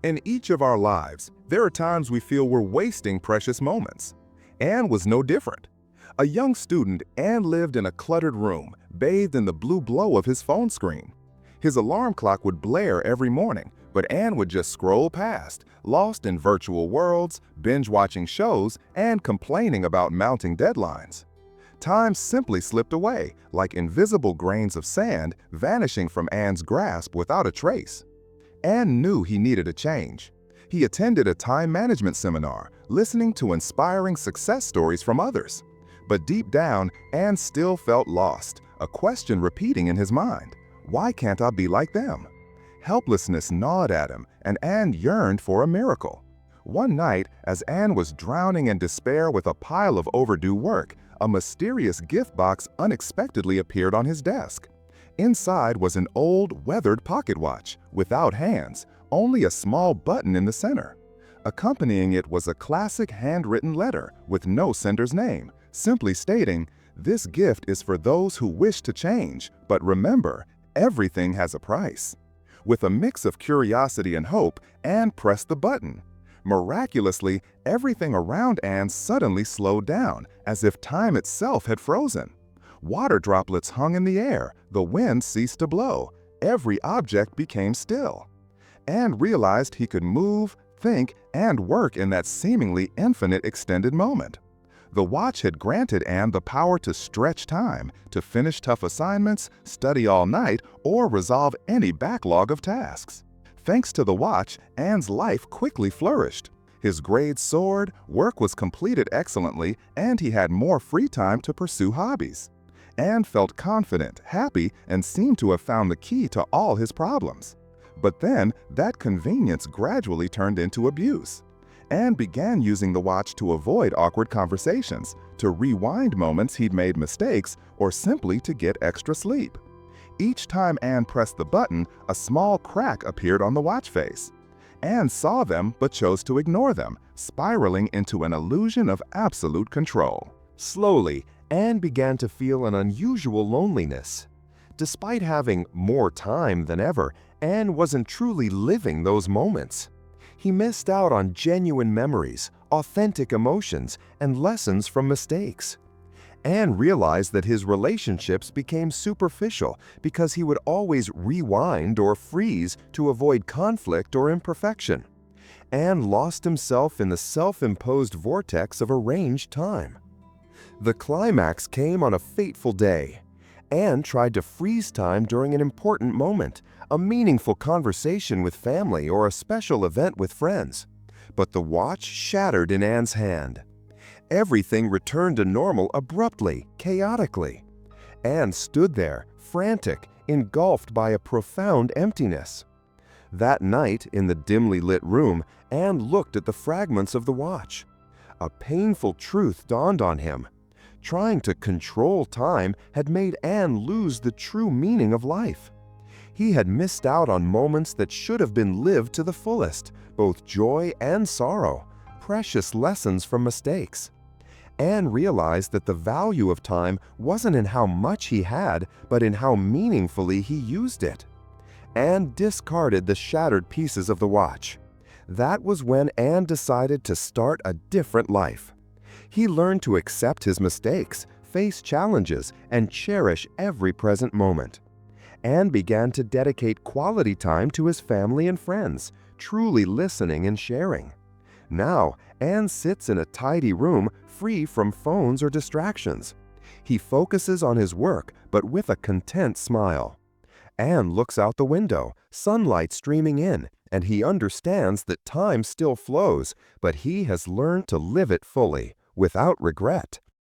In each of our lives, there are times we feel we're wasting precious moments. Anne was no different. A young student, Anne lived in a cluttered room, bathed in the blue glow of his phone screen. His alarm clock would blare every morning, but Anne would just scroll past, lost in virtual worlds, binge-watching shows, and complaining about mounting deadlines. Time simply slipped away, like invisible grains of sand vanishing from Anne's grasp without a trace. Anne knew he needed a change. He attended a time management seminar, listening to inspiring success stories from others. But deep down, Anne still felt lost, a question repeating in his mind. Why can't I be like them? Helplessness gnawed at him, and Anne yearned for a miracle. One night, as Anne was drowning in despair with a pile of overdue work, a mysterious gift box unexpectedly appeared on his desk. Inside was an old, weathered pocket watch, without hands, only a small button in the center. Accompanying it was a classic handwritten letter with no sender's name, simply stating, "This gift is for those who wish to change, but remember, everything has a price." With a mix of curiosity and hope, Anne pressed the button. Miraculously, everything around Anne suddenly slowed down, as if time itself had frozen. Water droplets hung in the air, the wind ceased to blow, every object became still. Anne realized he could move, think, and work in that seemingly infinite extended moment. The watch had granted Anne the power to stretch time, to finish tough assignments, study all night, or resolve any backlog of tasks. Thanks to the watch, Anne's life quickly flourished. His grades soared, work was completed excellently, and he had more free time to pursue hobbies. Anne felt confident, happy, and seemed to have found the key to all his problems. But then, that convenience gradually turned into abuse. Anne began using the watch to avoid awkward conversations, to rewind moments he'd made mistakes, or simply to get extra sleep. Each time Anne pressed the button, a small crack appeared on the watch face. Anne saw them but chose to ignore them, spiraling into an illusion of absolute control. Slowly, Anne began to feel an unusual loneliness. Despite having more time than ever, Anne wasn't truly living those moments. He missed out on genuine memories, authentic emotions, and lessons from mistakes. Anne realized that his relationships became superficial because he would always rewind or freeze to avoid conflict or imperfection. Anne lost himself in the self-imposed vortex of arranged time. The climax came on a fateful day. Anne tried to freeze time during an important moment, a meaningful conversation with family or a special event with friends. But the watch shattered in Anne's hand. Everything returned to normal abruptly, chaotically. Anne stood there, frantic, engulfed by a profound emptiness. That night, in the dimly lit room, Anne looked at the fragments of the watch. A painful truth dawned on him. Trying to control time had made Anne lose the true meaning of life. He had missed out on moments that should have been lived to the fullest, both joy and sorrow, precious lessons from mistakes. Anne realized that the value of time wasn't in how much he had, but in how meaningfully he used it. Anne discarded the shattered pieces of the watch. That was when Anne decided to start a different life. He learned to accept his mistakes, face challenges, and cherish every present moment. Anne began to dedicate quality time to his family and friends, truly listening and sharing. Now, Anne sits in a tidy room, free from phones or distractions. He focuses on his work, but with a content smile. Anne looks out the window, sunlight streaming in, and he understands that time still flows, but he has learned to live it fully, without regret.